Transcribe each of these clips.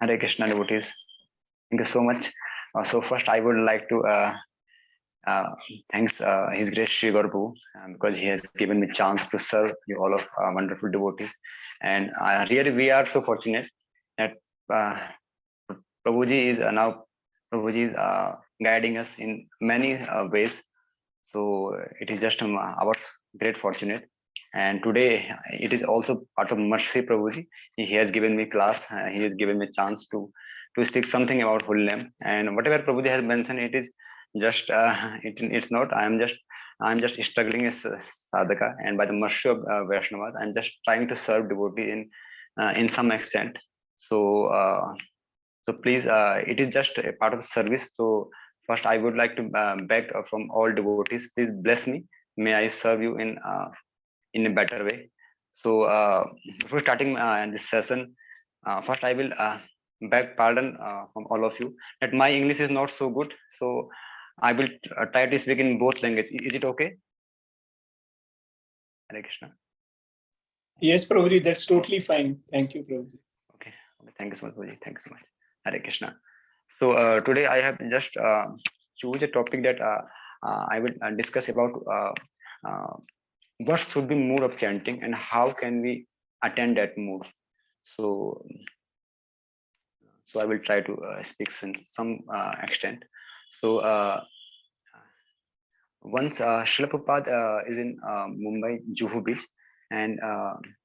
Hare Krishna devotees. Thank you so much. So first, I would like to uh, thanks His Grace Sri Gauru because he has given me chance to serve you all of wonderful devotees, and really we are so fortunate that uh, Prabhuji is now Prabhuji is guiding us in many ways. So it is just our great fortunate. And today it is also part of mercy Prabhuji. He has given me class. He has given me chance to speak something about Holy Name. And whatever Prabhuji has mentioned, it is just it's not. I'm just struggling as a sadhaka, and by the mercy of Vaishnavas, I'm just trying to serve devotee in some extent. So so please, it is just a part of service. So first, I would like to beg from all devotees, please bless me. May I serve you in a better way. So before starting this session, first I will beg pardon from all of you that my English is not so good. So I will try to speak in both languages. Is it okay? Hare Krishna. Yes, Prabhuji, that's totally fine. Thank you, Prabhuji. Okay. Okay. Thank you so much, Prabhuji. Thank you so much. Hare Krishna. So today I have just choose a topic that I will discuss about uh, what should be mood of chanting and how can we attend that mood. So so I will try to speak in some extent. So once Srila Prabhupada is in Mumbai Juhu Beach, and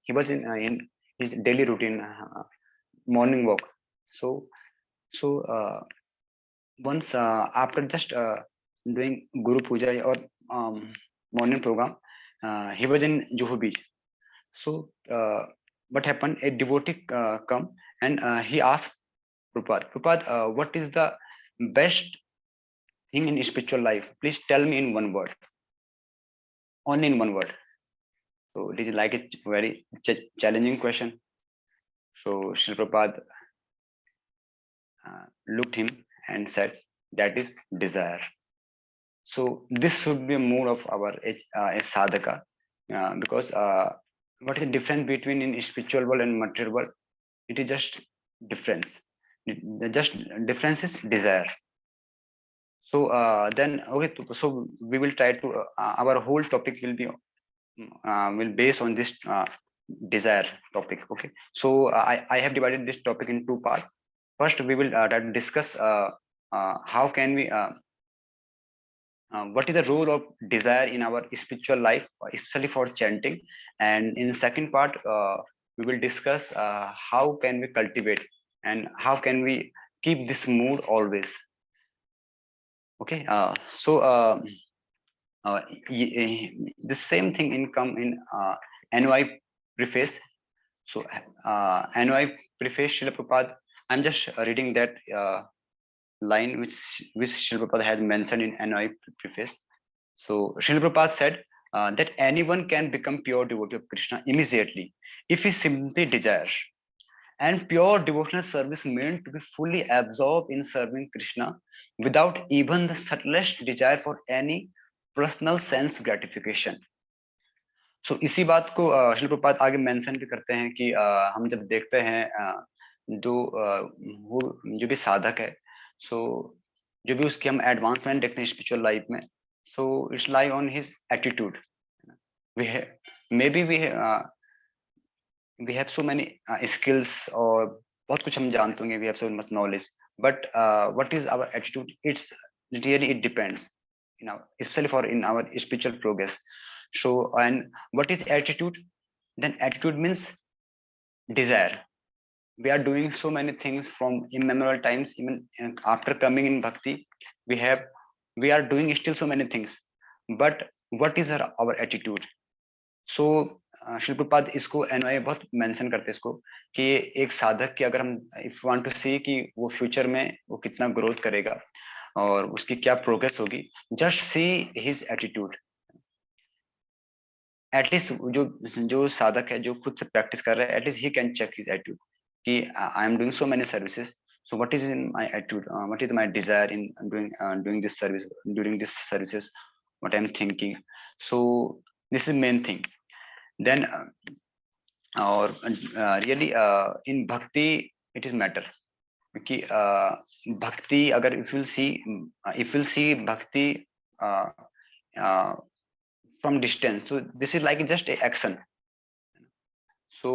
he was in his daily routine morning walk. So so once after just doing Guru Puja or morning program, he was in Juhu Beach. So what happened? A devotee come and he asked Prabhupada, what is the best thing in spiritual life? Please tell me in one word, only in one word. So it is like a very challenging question. So Sri Prabhupada looked him and said, that is desire. So this should be a mood of our a sadhaka, because what is the difference between in spiritual world and material world? It is just difference. The just difference is desire. So then okay, so we will try to our whole topic will base on this desire topic. Okay, so I have divided this topic in two parts. First, we will try to discuss how can we what is the role of desire in our spiritual life, especially for chanting. And in second part, we will discuss how can we cultivate and how can we keep this mood always. Okay, so uh, the same thing in come in NY preface. So NY preface Srila Prabhupada, I'm just reading that line which Srila Prabhupada has mentioned in NY preface. So Srila Prabhupada said that anyone can become pure devotee of Krishna immediately if he simply desires. And pure devotional service meant to be fully absorbed in serving Krishna without even the subtlest desire for any personal sense gratification. So इसी बात को श्रील प्रपात आगे mention भी करते हैं कि हम जब देखते हैं जो वो जो भी साधक है, सो जो भी उसकी हम एडवांसमेंट देखते हैं स्पिरिचुअल लाइफ में, so it's lie on his attitude. Maybe we have so many skills और बहुत कुछ हम जानते होंगे, we have so much knowledge, but what is our attitude? It's really it depends in our, especially for in our spiritual progress. So and what is attitude? Then attitude means desire. We are doing so many things from immemorial times. Even after coming in bhakti, we are doing still so many things, but what is our attitude? So Shri Prabhupada इसको एनवाई बहुत mention करते हैं इसको कि एक साधक की अगर हम इफ वांट टू सी कि वो फ्यूचर में वो कितना ग्रोथ करेगा और उसकी क्या प्रोग्रेस होगी, just see his attitude. At least जो साधक है जो खुद से प्रैक्टिस कर रहा है, at least he can check his attitude कि I am doing so many services, so what is in my attitude, what is my desire in doing this service, during this services, what I'm thinking. So this is main thing. Then or really in bhakti it is matter. क्योंकि भक्ति अगर if you'll see bhakti from distance, so this is like just a action. So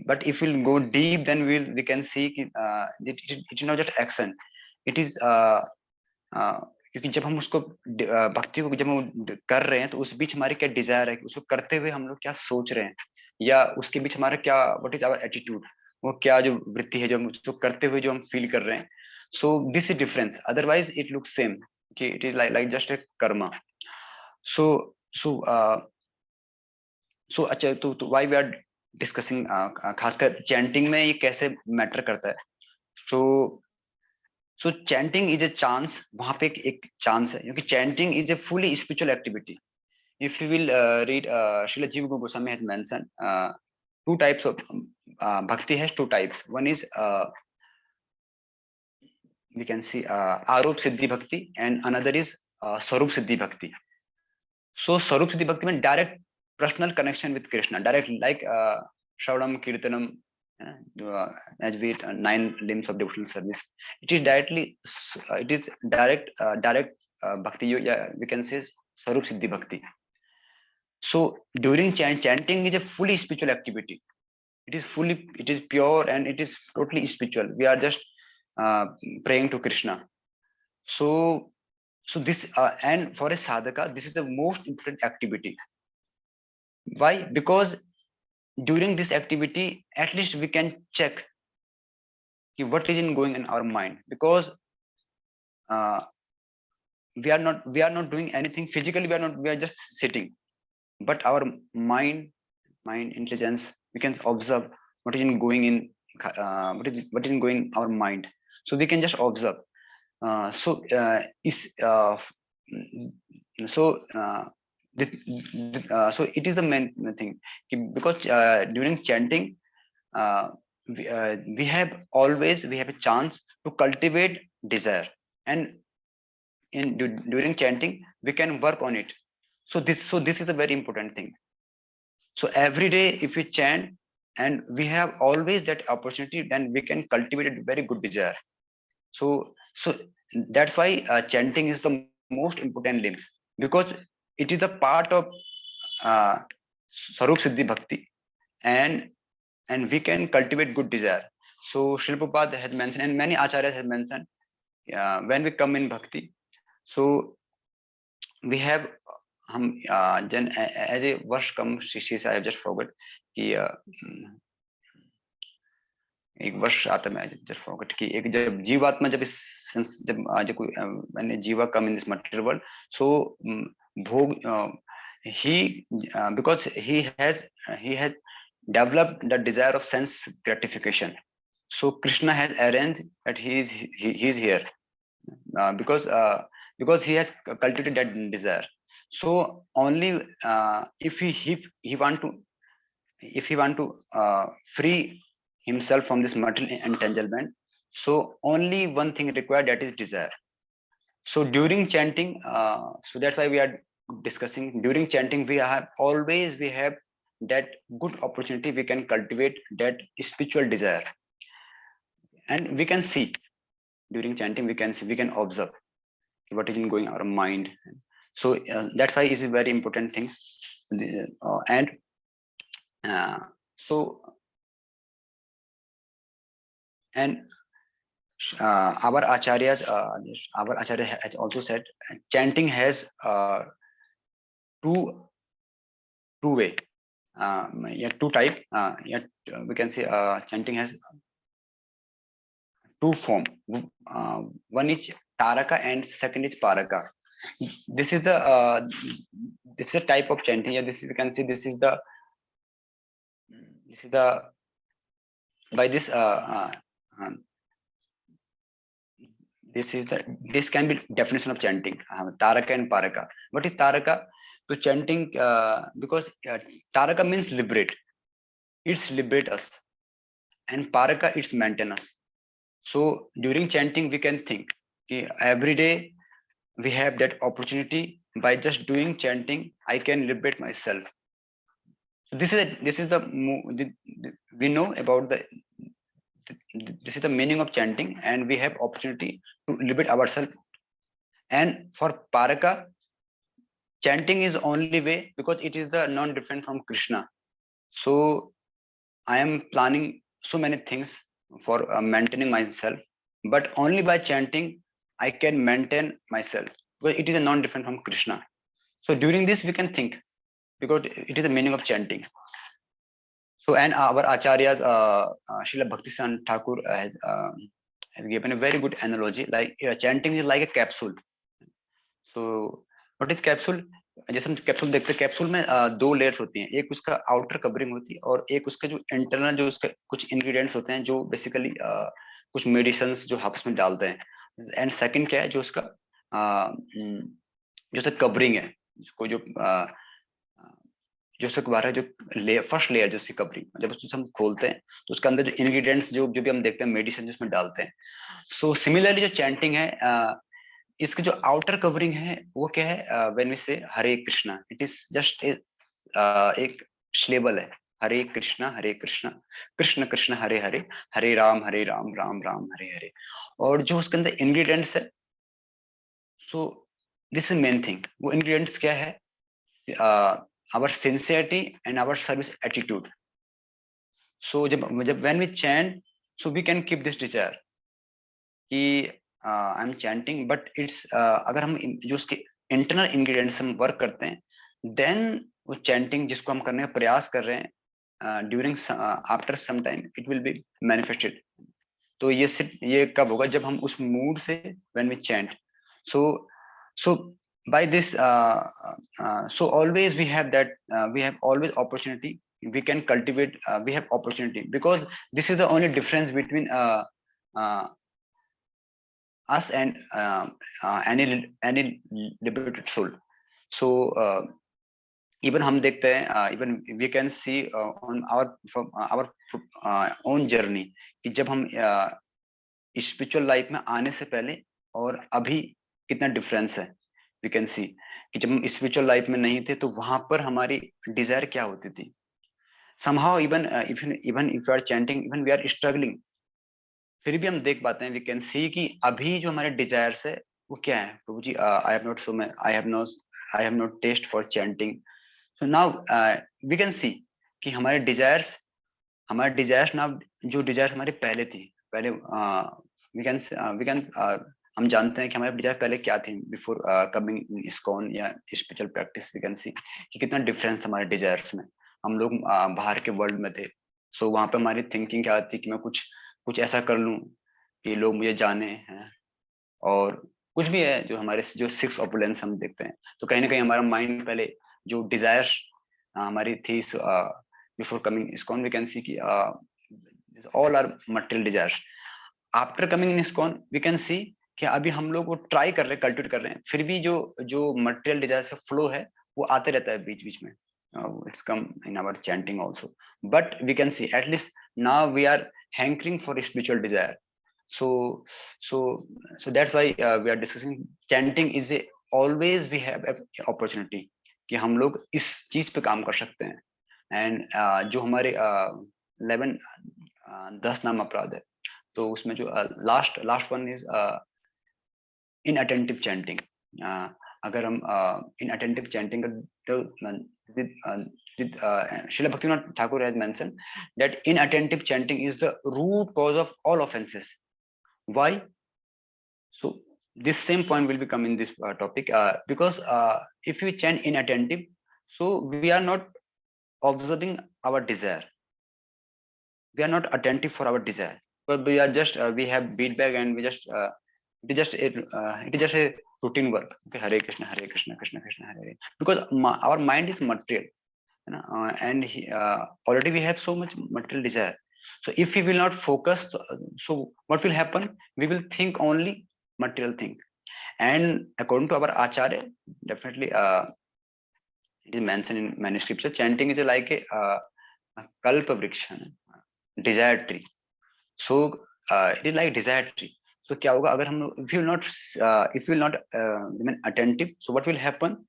but if we'll go deep, then we can see it is not just action, it is क्योंकि जब हम उसको भक्ति को जब हम कर रहे हैं तो उस बीच हमारी क्या डिजायर है, उसको करते हुए हम लोग क्या सोच रहे हैं, या उसके बीच हमारा क्या व्हाट इज आवर एटीट्यूड, वो क्या जो वृत्ति है जो हम उसको करते हुए जो हम फील कर रहे हैं. So this is difference, otherwise it looks same कि it is like just a karma. So so so अच्छा, तो व्हाई वी आर डिस्कसिंग खासकर चैंटिंग में ये कैसे मैटर करता है. So so chanting is a chance, वहां पे एक चांस है, क्योंकि chanting is a fully spiritual activity. If you will read Srila Jiva Goswami has mentioned two types of bhakti has two types. One is we can see Arup Siddhi Bhakti, and another is Swarup Siddhi Bhakti. So Swarup Siddhi Bhakti means direct personal connection with Krishna, direct like Shravanam Kirtanam, as we 9 limbs of devotional service. It is directly it is direct bhakti. Yeah, we can say Swarup Siddhi Bhakti. So during chanting is a fully spiritual activity. It is pure and it is totally spiritual. We are just praying to Krishna. So this and for a sadhaka, this is the most important activity. Why? Because during this activity, at least we can check what is in going in our mind, because uh, we are not doing anything physically. We are just sitting, but our mind intelligence, we can observe what is in going in what is in going our mind. So we can just observe. Is so so it is the main thing, because during chanting we have a chance to cultivate desire, and during chanting we can work on it. So this is a very important thing. So every day if we chant and we have always that opportunity, then we can cultivate a very good desire. So that's why chanting is the most important limbs, because it is a part of uh, Sarup Siddhi Bhakti, and we can cultivate good desire. So Srila Prabhupada has mentioned, and many acharyas have mentioned, when we come in bhakti, so we have हम जन as a वर्ष कम शिष्य से I just forgot कि एक वर्ष आता मैं जस्ट फॉरगॉट कि एक जब जीवात्मा जब इस जब कोई मैंने जीवा कम इन दिस मटेरियल वर्ल्ड, सो भोग he because he has developed the desire of sense gratification. So Krishna has arranged that he is here because he has cultivated that desire. So only if he want to free himself from this material entanglement, so only one thing required, that is desire. So during chanting, so that's why we are discussing, during chanting we have that good opportunity, we can cultivate that spiritual desire, and we can see during chanting, we can observe what is in going our mind. So that's why it's a very important thing. And so and our acharya has also said chanting has two way, two type, we can say chanting has two form. One is taraka and second is paraka. This is the type of chanting. Yeah, this is, we can see this is the by this this can be definition of chanting, taraka and paraka. What is taraka? To chanting, because taraka means liberate, it's liberate us, and paraka it's maintain us. So during chanting we can think, okay, every day we have that opportunity, by just doing chanting I can liberate myself. So this is we know about the this is the meaning of chanting, and we have opportunity to liberate ourselves. And for Paraka, chanting is only way because it is the non-different from Krishna. So I am planning so many things for maintaining myself, but only by chanting I can maintain myself because it is a non-different from Krishna. So during this we can think because it is the meaning of chanting. So and our acharyas, Srila Bhaktisan Thakur has given a very good analogy. Like chanting is like a capsule. So what is capsule? जैसे हम capsule देखते हैं, capsule में दो layers होती हैं, एक उसका आउटर कवरिंग होती है और एक उसका जो इंटरनल जो उसके कुछ इंग्रेडिएंट्स होते हैं जो बेसिकली कुछ मेडिसिन जो आपस में डालते हैं। एंड सेकंड क्या है, जो उसका जो उसका कवरिंग है, उसको जो जो उसके बाहर है, जो लेयर फर्स्ट लेयर जो उसकी कवरिंग, जब उसको हम खोलते हैं तो उसके अंदर जो इंग्रेडिएंट्स जो जो भी हम देखते हैं मेडिसिन जिसमें डालते हैं। सो सिमिलरली जो चैंटिंग है, इसकी जो आउटर कवरिंग है वो क्या है, व्हेन वी से हरे कृष्णा, इट इज जस्ट एक श्लेबल है, हरे कृष्णा कृष्ण कृष्ण हरे हरे, हरे राम राम राम हरे हरे। और जो उसके अंदर इंग्रेडिएंट्स है, so this is main thing. वो इंग्रेडिएंट्स क्या है, our sincerity and our service attitude. So जब जब when we chant, so we can keep this desire कि I am chanting, but it's अगर हम जो उसके इंटरनल इंग्रेडिएंट्स हम वर्क करते हैं, देन वो चैंटिंग जिसको हम करने का प्रयास कर रहे हैं during after some time it will be manifested. तो ये सिर्फ ये कब होगा, जब हम उस मूड से when we chant. So so by this so always we have that we have always opportunity, we can cultivate, we have opportunity, because this is the only difference between uh, us and any liberated soul. So even हम देखते हैं, even we can see on our own journey कि जब हम spiritual life में आने से पहले और अभी कितना डिफरेंस है। वी कैन सी कि जब हम स्पिरिचुअल लाइफ में नहीं थे तो वहां पर हमारी डिजायर क्या होती थी। somehow even even if we are chanting, even we are struggling, फिर भी हम देख पाते हैं, वी कैन सी कि अभी जो हमारे डिजायर्स है वो क्या है। Prabhu ji, I have not so I have not test for chanting. So now we can see कि हमारे डिजायर्स नाउ, जो डिजायर्स हमारे पहले थी, पहले वी कैन हम जानते हैं कि हमारे डिजायर पहले क्या थी बिफोर कमिंग इन इस्कॉन या spiritual practice. We can see कि कितना डिफरेंस था हमारे डिजायर्स में। हम लोग बाहर के वर्ल्ड में थे, सो वहां पे हमारी थिंकिंग क्या थी कि मैं कुछ ऐसा कर लूं कि लोग मुझे जाने हैं, और कुछ भी है जो हमारे जो 6 ऑपुलेंस हम देखते हैं। तो कहीं ना कहीं हमारा माइंड पहले जो डिजायर हमारी थी before coming ISKCON, we can see कि all are material desires. After coming in ISKCON we can see कि अभी हम लोग वो ट्राई कर रहे हैं, कल्टिवेट कर रहे हैं, फिर भी जो मटेरियल डिजायर से फ्लो है वो आते रहता है बीच बीच में। It's come in our chanting also, but we can see at least now we are hankering for spiritual desire. So so that's why we are discussing chanting is a always we have a opportunity कि हम लोग इस चीज पे काम कर सकते हैं। एंड जो हमारे 11 10 नाम अपराध है, तो उसमें जो last one is inattentive chanting. अगर हम इनअटेंटिव चैंटिंग तो Srila Bhaktivinoda Thakur has mentioned that inattentive chanting is the root cause of all offenses. Why? So this same point will become in this topic, because if we chant inattentive, so we are not observing our desire, we are not attentive for our desire, but we are just we have feedback and we just it is just a routine work. Okay, Hare Krishna Krishna Krishna Hare Hare, because our mind is material. And already we have so much material desire. So if we will not focus, so what will happen, we will think only material thing. And according to our acharya, definitely it is mentioned in many scriptures, chanting is like a kalpa vriksha, desire tree. So it is like desire tree. So क्या होगा अगर हम if you will not remain attentive, so what will happen,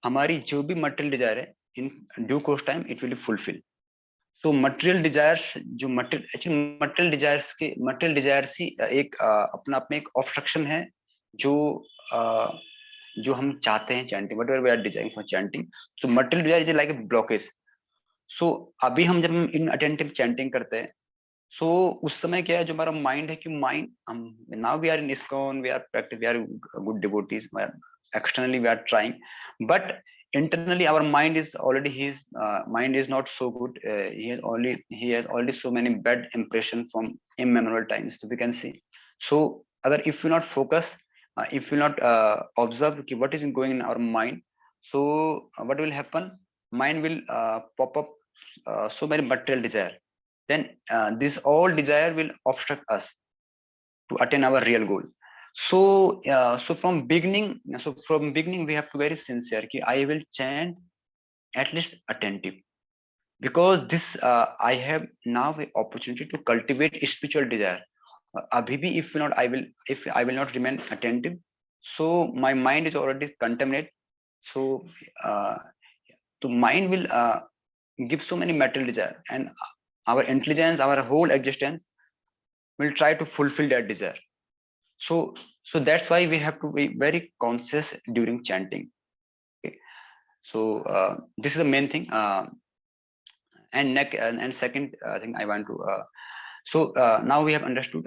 हमारी जो भी material desire है in due course time it will be fulfilled. So material desires, जो material desires ही एक अपना आप में एक obstruction है जो जो हम चाहते हैं chanting, whatever we are desiring for chanting. So material desire is like a blockage. So अभी हम जब inattentive chanting करते हैं, so उस समय क्या है, जो हमारा माइंड है कि माइंड हम now we are in ISKCON, we are practice, we are good devotees, externally we are trying, but internally our mind is already, his mind is not so good. He has already so many bad impression from immemorial times, so we can see. So अगर if you not focus, if you not observe कि what is going in our mind, so what will happen, mind will pop up so many material desire, then this all desire will obstruct us to attain our real goal. So from beginning we have to very sincere कि I will chant at least attentive, because this I have now the opportunity to cultivate spiritual desire. Abhi bhi if I will not remain attentive, so my mind is already contaminated. So the mind will give so many material desire, and our intelligence, our whole existence will try to fulfill that desire. So that's why we have to be very conscious during chanting. Okay. So this is the main thing. And second thing I want to now we have understood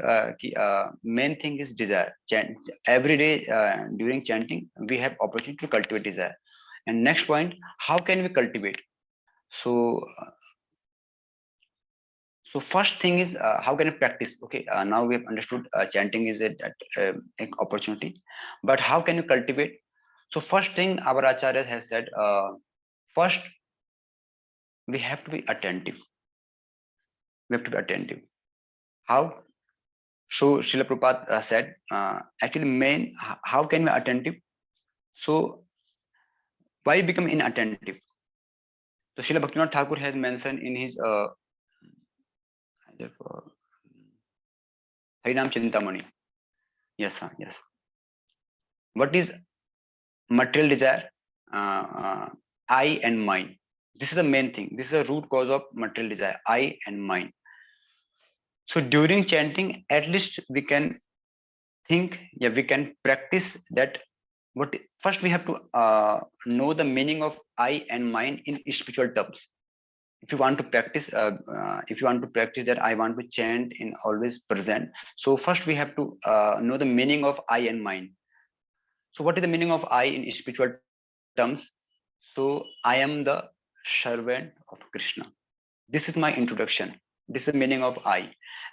main thing is desire. Every day during chanting we have opportunity to cultivate desire. And next point, how can we cultivate? So first thing is how can we practice? Okay, now we have understood chanting is an opportunity, but how can you cultivate? So first thing our acharyas have said, first we have to be attentive. We have to be attentive. How? So Srila Prabhupada said, actually main, how can we be attentive? So why become inattentive? So Srila Bhaktivinoda Thakur has mentioned in his Harinam Chintamani. Yes, sir, yes. What is material desire? I and mind. This is the main thing. This is the root cause of material desire, I and mind. So during chanting, at least we can think, yeah, we can practice that. But first we have to know the meaning of I and mind in spiritual terms. If you want to practice, that I want to chant in always present. So first we have to know the meaning of I and mind. So what is the meaning of I in spiritual terms? So I am the servant of Krishna. This is my introduction. This is the meaning of I.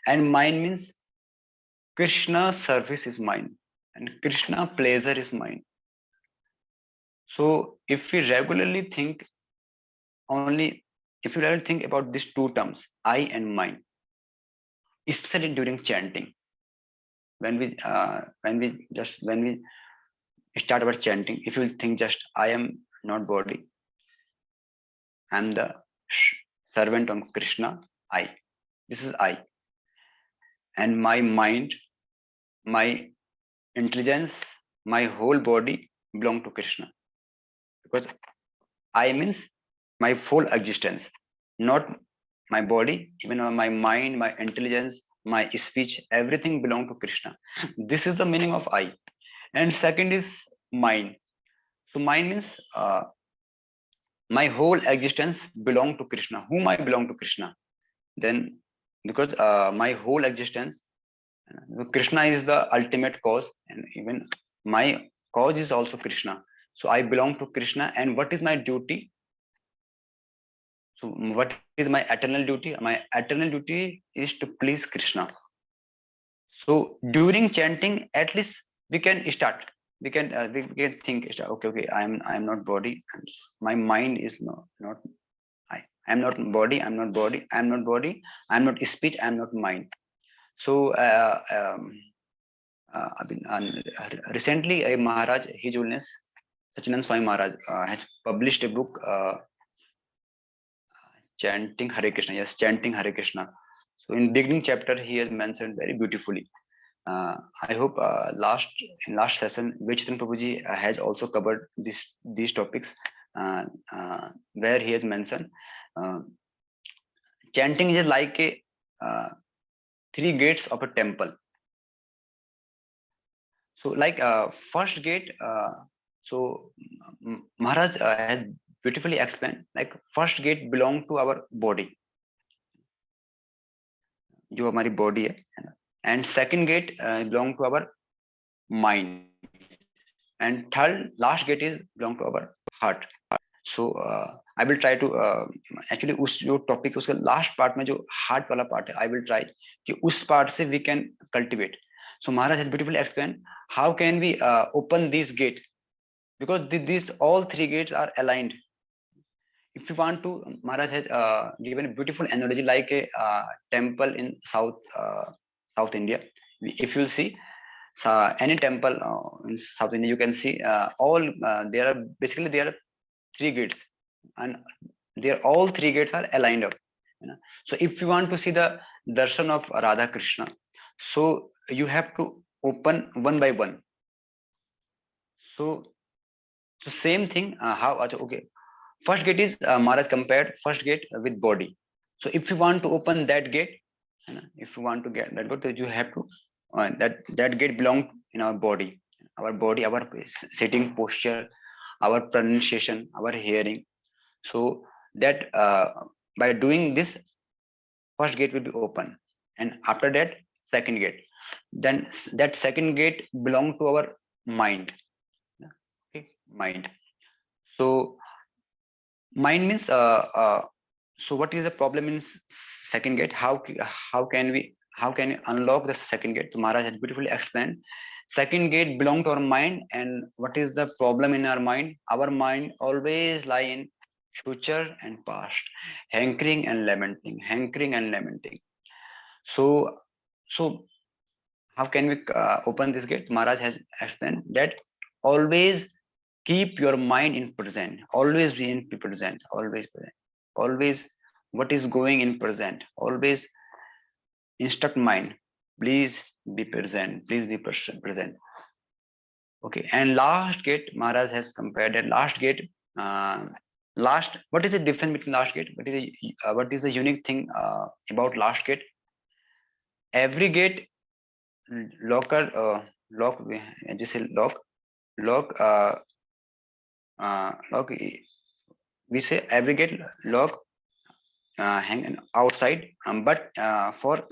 And mine means Krishna service is mine and Krishna pleasure is mine. So if we regularly think about these two terms, I and mine, especially during chanting, when we start our chanting, if you think just I am not body, I am the servant of Krishna, I. This is I. And my mind, my intelligence, my whole body belong to Krishna. Because I means my full existence, not my body, even my mind, my intelligence, my speech, everything belong to Krishna. This is the meaning of I. And second is mind. So mind means my whole existence belong to Krishna. Whom I belong to Krishna? Then because my whole existence, Krishna is the ultimate cause, and even my cause is also Krishna. So I belong to Krishna. And what is my duty? So what is my eternal duty? My eternal duty is to please Krishna. So during chanting, at least we can start. We can think. Okay. I am not body. My mind is not I. I am not body. I am not body. I am not body. I am not speech. I am not mind. So recently, a Maharaj, His Holiness Sachinand Swami Maharaj, has published a book, Chanting Hare Krishna. Yes, Chanting Hare Krishna. So in beginning chapter, he has mentioned very beautifully. I hope in last session, Vichitan Prabhuji has also covered these topics, where he has mentioned chanting is like a three gates of a temple. So like first gate, so Maharaj has beautifully explained, like first gate belong to our body, जो हमारी body है, and second gate belong to our mind, and third last gate is belong to our heart. So I will try to actually उस जो topic उसका last part में जो heart वाला part है, I will try कि उस part से we can cultivate. So Maharaj has beautifully explained how can we open this gate, because these all three gates are aligned. If you want to, Maharaj has given a beautiful analogy like a temple in South India. If you'll see any temple in South India, you can see all there are basically there are three gates, and there all three gates are aligned up. So if you want to see the darshan of Radha Krishna, so you have to open one by one. So same thing. How? Okay. First gate is Maharaj compared first gate with body. So if you want to open that gate, if you want to get that gate, you have to that gate belong in our body, our sitting posture, our pronunciation, our hearing. So that by doing this, first gate will be open, and after that, second gate. Then that second gate belong to our mind. Okay, mind. So mind means so what is the problem in second gate? How can we unlock the second gate? So Maharaj has beautifully explained. Second gate belong to our mind, and what is the problem in our mind? Our mind always lie in future and past, hankering and lamenting. So how can we open this gate? Maharaj has explained that always keep your mind in present, always be in present, always what is going in present, always instruct mind, please be present, present. Okay, and last gate, Maharaj has compared that last gate, what is the difference between last gate? What is the unique thing about last gate? Every gate lock, as you say, lock we say every gate lock hang outside, but for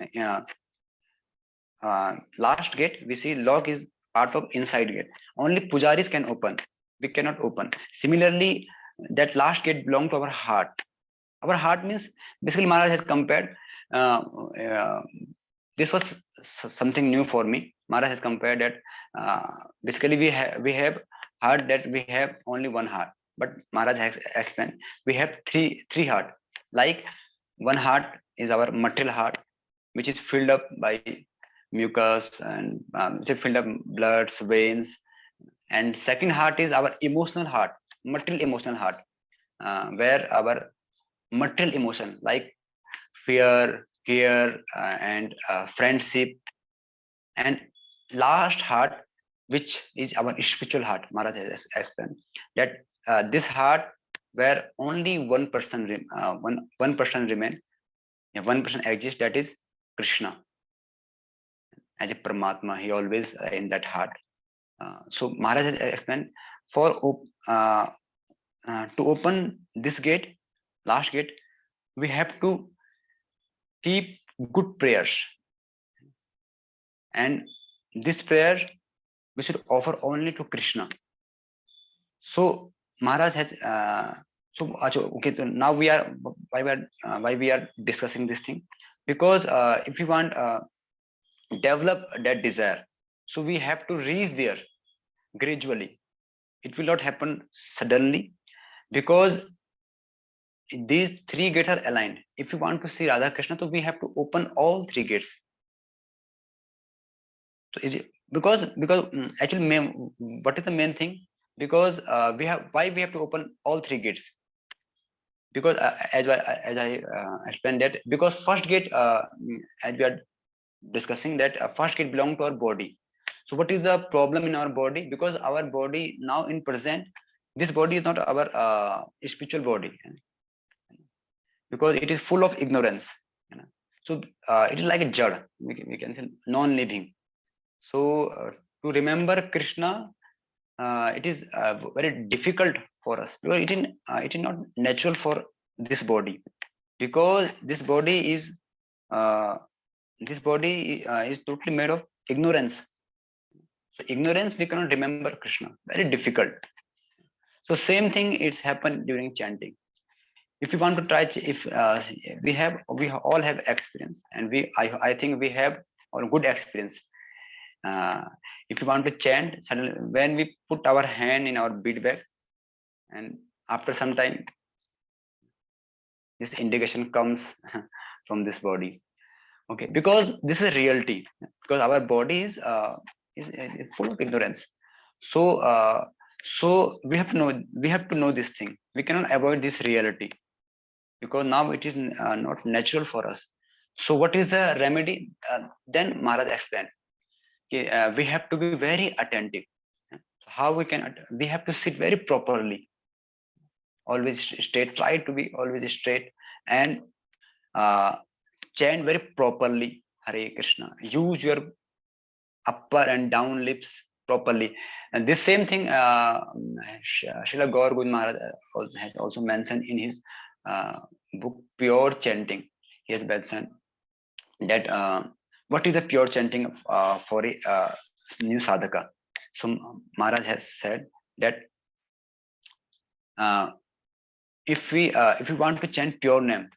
last gate we see lock is part of inside gate. Only pujaris can open, we cannot open. Similarly, that last gate belong to our heart. Our heart means basically Maharaj has compared this was something new for me. Maharaj has compared that basically we have heard that we have only one heart, but Maharaj has explained we have three heart. Like one heart is our material heart, which is filled up by mucus and which is filled up bloods, veins. And second heart is our emotional heart, material emotional heart, where our material emotion like fear, care, and friendship. And last heart, which is our spiritual heart, Maharaj has explained that this heart where only one person remain, one person exists, that is Krishna. As a Paramatma, he always in that heart. So Maharaj has explained for to open this gate, last gate, we have to keep good prayers, and this prayer we should offer only to Krishna. So Maharaj has okay. So now why we are discussing this thing, because if we want develop that desire, so we have to reach there gradually. It will not happen suddenly, because these three gates are aligned. If you want to see Radha Krishna, so we have to open all three gates. So is it because actually what is the main thing? Because we have to open all three gates, because as I explained that, because first gate as we are discussing that first gate belong to our body. So what is the problem in our body? Because our body now in present, this body is not our spiritual body. because it is full of ignorance. You know. So it is like a jad. We can say non-living. So to remember Krishna, it is very difficult for us because it is not natural for this body, because uh, this body is totally made of ignorance. So ignorance, we cannot remember Krishna. Very difficult. So same thing it's happened during chanting. If you want to try, if we all have experience, and I think we have a good experience. Uh, if you want to chant, suddenly when we put our hand in our bead bag, and after some time, this indication comes from this body. Okay, because this is a reality. Because our body is full of ignorance. So so we have to know this thing. We cannot avoid this reality, because now it is not natural for us. So what is the remedy? Then Maharaj explained, okay, we have to be very attentive. How we can? We have to sit very properly, always straight. Try to be always straight, and uh, chant very properly. Hare Krishna. Use your upper and down lips properly. And this same thing, Srila Gaur Gund Maharaj has also mentioned in his uh, book Pure Chanting. He has mentioned that what is the pure chanting for a new sadhaka. So Maharaj has said that uh, if we want to chant pure name,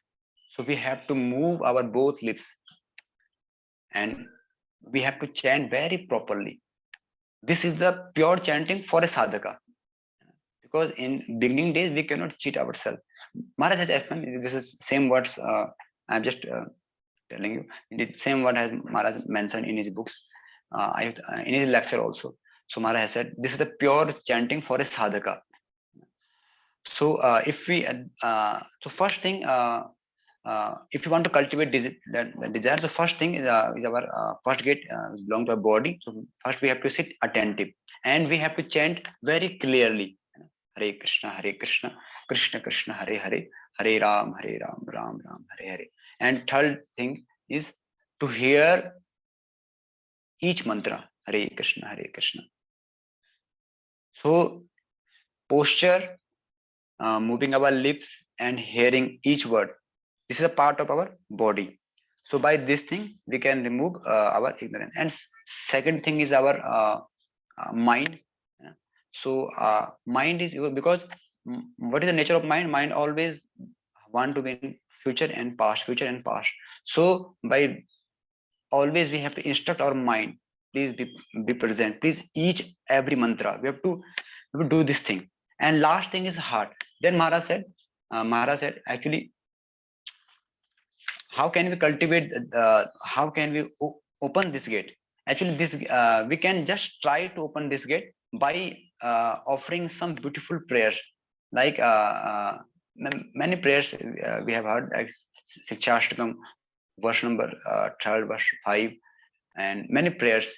so we have to move our both lips, and we have to chant very properly. This is the pure chanting for a sadhaka, because in beginning days we cannot cheat ourselves. Maharaj has explained, this is same words. I'm just telling you, it is same what has Maharaj mentioned in his books, in his lecture also. So Maharaj has said this is the pure chanting for a sadhaka. So if we so first thing, if you want to cultivate that desire, the first thing is our first gate belong to our body. So first we have to sit attentive, and we have to chant very clearly. Hare Krishna, Krishna Krishna, Hare Hare, Hare Ram, Ram Ram, Hare Hare. And third thing is to hear each mantra, Hare Krishna, Hare Krishna. So posture, moving our lips and hearing each word. This is a part of our body. So by this thing, we can remove our ignorance. And second thing is our mind. So mind is because what is the nature of mind? Mind always want to be in future and past, future and past. So by always we have to instruct our mind. Please be present. Please each every mantra. We have to do this thing. And last thing is heart. Then Maharaj said, actually, how can we cultivate? How can we open this gate? Actually, this we can just try to open this gate by offering some beautiful prayers, like many prayers we have heard, like Sikshashtakam, verse number 3, verse 5, and many prayers,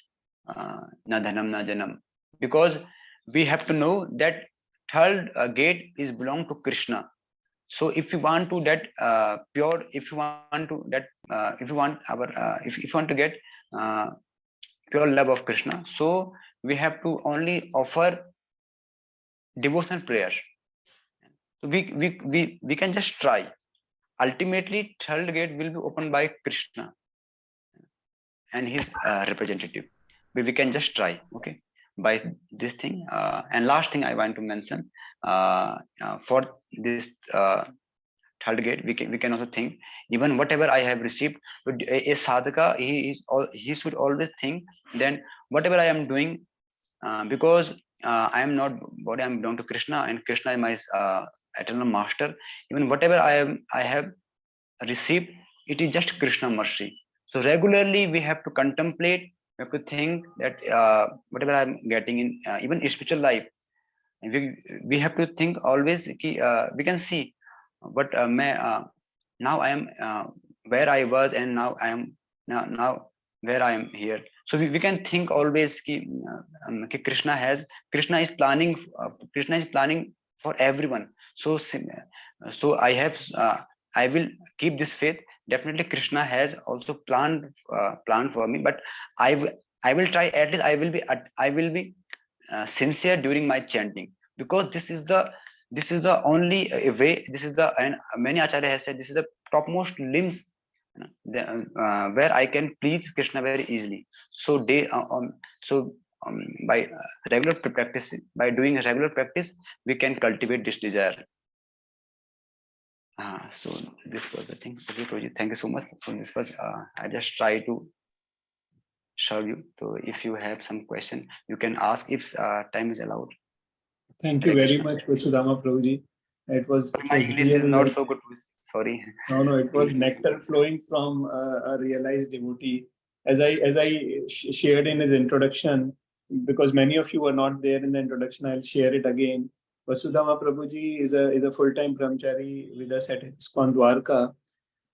na dhanam na janam, because we have to know that third gate is belong to Krishna. So if you want to that pure, if you want to that if you want our if you want to get uh, pure love of Krishna, so we have to only offer devotional prayer. So we can just try. Ultimately third gate will be opened by Krishna and his representative. We can just try, okay, by this thing. And last thing I want to mention, for this third gate, we can also think, even whatever I have received, but a sadhaka, he should always think, then whatever I am doing, because I am not body, I am belong to Krishna, and Krishna is my eternal master. Even whatever I have received, it is just Krishna mercy. So regularly we have to contemplate, we have to think that whatever I am getting in even spiritual life, we have to think always we can see but now I am where I was, and now I am now where I am here. So we can think always ki Krishna is planning, Krishna is planning for everyone. So so I have I will keep this faith. Definitely Krishna has also planned for me, but I will try. At least I will be sincere during my chanting, because this is the only way. This is the, and many acharya has said, this is the topmost limbs, where I can please Krishna very easily. So by regular practice, by doing regular practice, we can cultivate this desire. So this was the thing. Okay, Prabhuji, thank you so much. So this was, I just try to serve you. So if you have some question, you can ask if time is allowed. Thank you Hare very Krishna. much, Vasudama Prabhuji. It was My English is real not like, so good. Sorry. no, it was nectar flowing from a realized devotee. As I shared in his introduction, because many of you were not there in the introduction, I'll share it again. Vasudama Prabhuji is a full-time brahmachari with us at ISKCON Dwarka,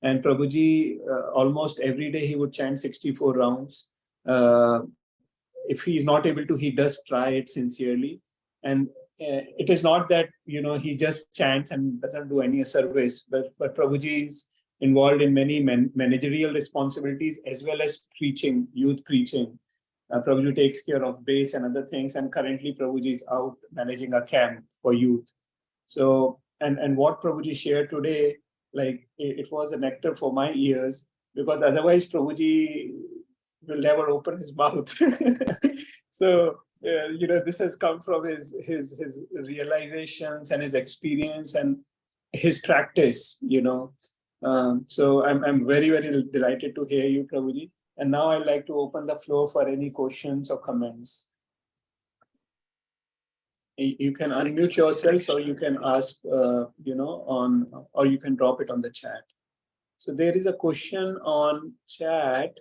and Prabhuji almost every day he would chant 64 rounds. If he is not able to, he does try it sincerely, and it is not that he just chants and doesn't do any service, but Prabhuji is involved in many managerial responsibilities as well as preaching, youth preaching. Prabhuji takes care of base and other things, and currently Prabhuji is out managing a camp for youth. So, and what Prabhuji shared today, like it was a nectar for my ears, because otherwise Prabhuji will never open his mouth. So this has come from his realizations and his experience and his practice. So I'm very very delighted to hear you, Prabhuji. And now I'd like to open the floor for any questions or comments. You can unmute yourself, or you can ask, or you can drop it on the chat. So there is a question on chat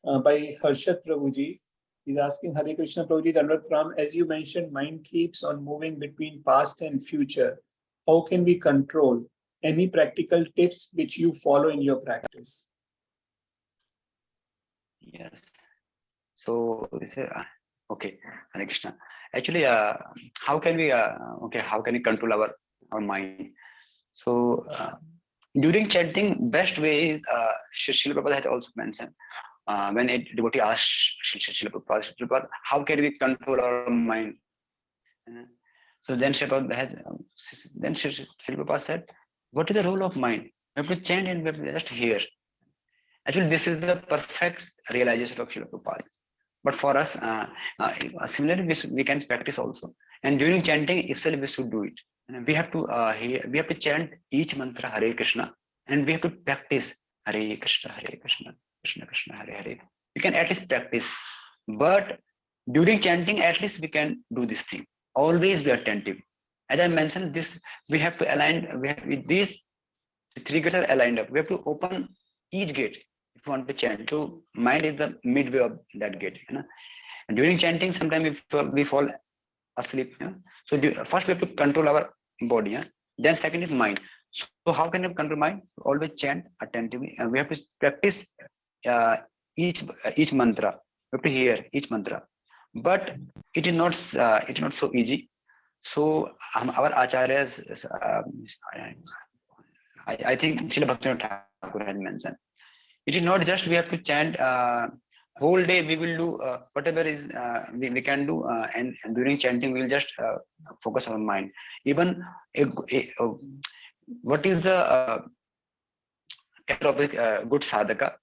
by Harshad Prabhuji. He's asking, Hare Krishna Prabhuji, Dandrat, as you mentioned, mind keeps on moving between past and future. How can we control? Any practical tips which you follow in your practice? Yes. So this is okay, Hare Krishna. Actually, how can we how can we control our mind? So during chanting, best way is Srila Prabhupada has also mentioned, when a devotee asks Srila Prabhupada, how can we control our mind? So then Srila Prabhupada said, what is the role of mind? We have to chant and we have to just hear. Actually, this is the perfect realization of Srila Prabhupada. But for us, similarly, we can practice also. And during chanting, itself we should do it. And we have to we have to chant each mantra Hare Krishna, and we have to practice Hare Krishna, Krishna Krishna, Hare Hare. We can at least practice. But during chanting, at least we can do this thing. Always be attentive. As I mentioned, this we have to align. With these three gates are aligned up. We have to open each gate if you want to chant. So mind is the midway of that gate. And during chanting, sometimes we fall asleep. So first we have to control our body. Then second is mind. So how can you control mind? Always chant attentively, and we have to practice each mantra. We have to hear each mantra, but it is not so easy. So our acharyas, I think Srila Bhaktivinoda Thakur has mentioned, it is not just we have to chant whole day. We will do whatever is we can do, and during chanting we will just focus on mind. Even what is the topic good sadhaka?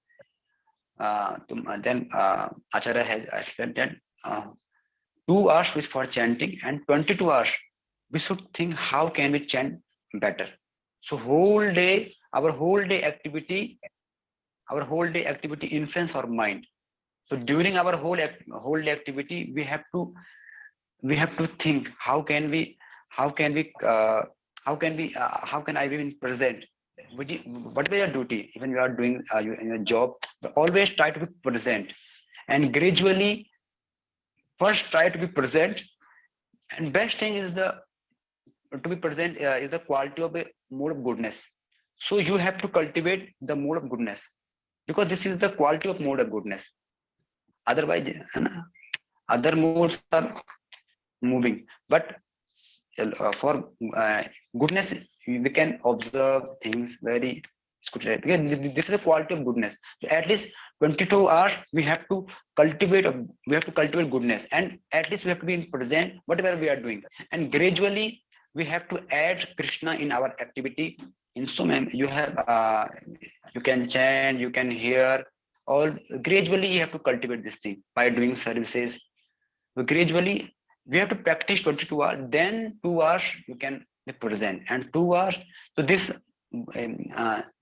Then Acharya has explained that 2 hours is for chanting and 22 hours we should think how can we chant better. So our whole day activity influence our mind. So during our whole day activity, we have to think how can I be in present. Whatever your duty, even you are doing in your job, always try to be present, and gradually first try to be present. And best thing is to be present is the quality of a mode of goodness. So you have to cultivate the mode of goodness, because this is the quality of mode of goodness. Otherwise, other modes are moving, but for goodness we can observe things very scrutiny, because this is a quality of goodness. So at least 22 hours we have to cultivate, goodness, and at least we have to be in present whatever we are doing, and gradually we have to add Krishna in our activity. In so many, you have you can chant, you can hear, all gradually you have to cultivate this thing by doing services. So gradually we have to practice 22 hours, then 2 hours you can be present, and 2 hours. So this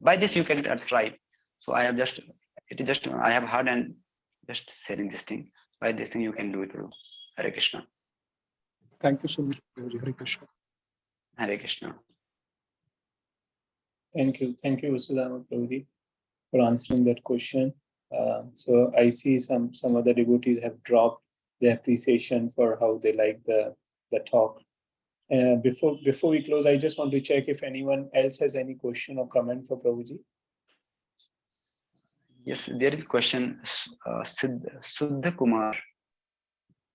by this you can try. So I have just, it is just I have heard and just sharing this thing. By this thing you can do it too. Hare Krishna. Thank you so much, Hare Krishna. Hare Krishna. Thank you, Vasudama Prabhuji, for answering that question. So I see some other devotees have dropped their appreciation for how they like the talk. Before we close, I just want to check if anyone else has any question or comment for Prabhuji. Yes, there is a question. Sudha Kumar.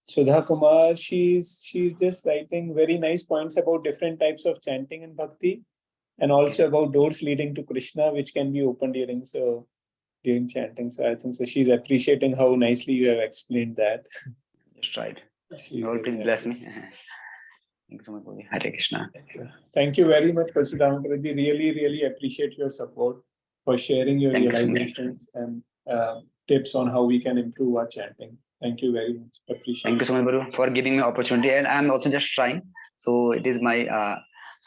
Sudha Kumar, she's just writing very nice points about different types of chanting and bhakti, and also about doors leading to Krishna, which can be opened during chanting. So I think so she's appreciating how nicely you have explained that. Just right. Lord, please bless me. Thank you so much, Prabhuji. Hare Krishna. Thank you very much, Vasudama Prabhuji. Really appreciate your support, for sharing your realizations and tips on how we can improve our chanting. Thank you very much. Appreciate. Thank you so much, Baru, for giving me opportunity, and I'm also just trying. So it is my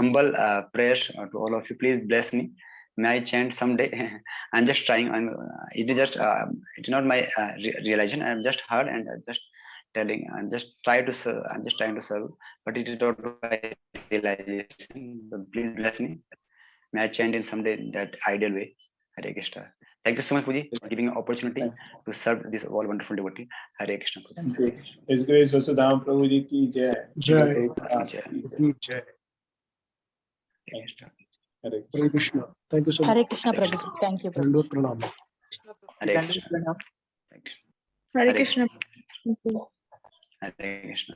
humble prayer to all of you. Please bless me. May I chant someday? I'm just trying. It is just it's not my realization. I've just heard and I'm just telling. I'm just trying to serve. I'm just trying to serve, but it is not my realization. So please bless me. May I chant in someday in that ideal way. Hare Krishna. Thank you so much, Puji, for giving an opportunity to serve this all wonderful devotee. Hare Krishna. Thank you. His Grace Vasudama Prabhuji ki jai. Jai. Jai. Hare Krishna. Thank you so much. Hare Krishna Prabhuji. Thank you, Dandavat Prabhuji. pranam. Hare Krishna. Hare Krishna. Hare Krishna.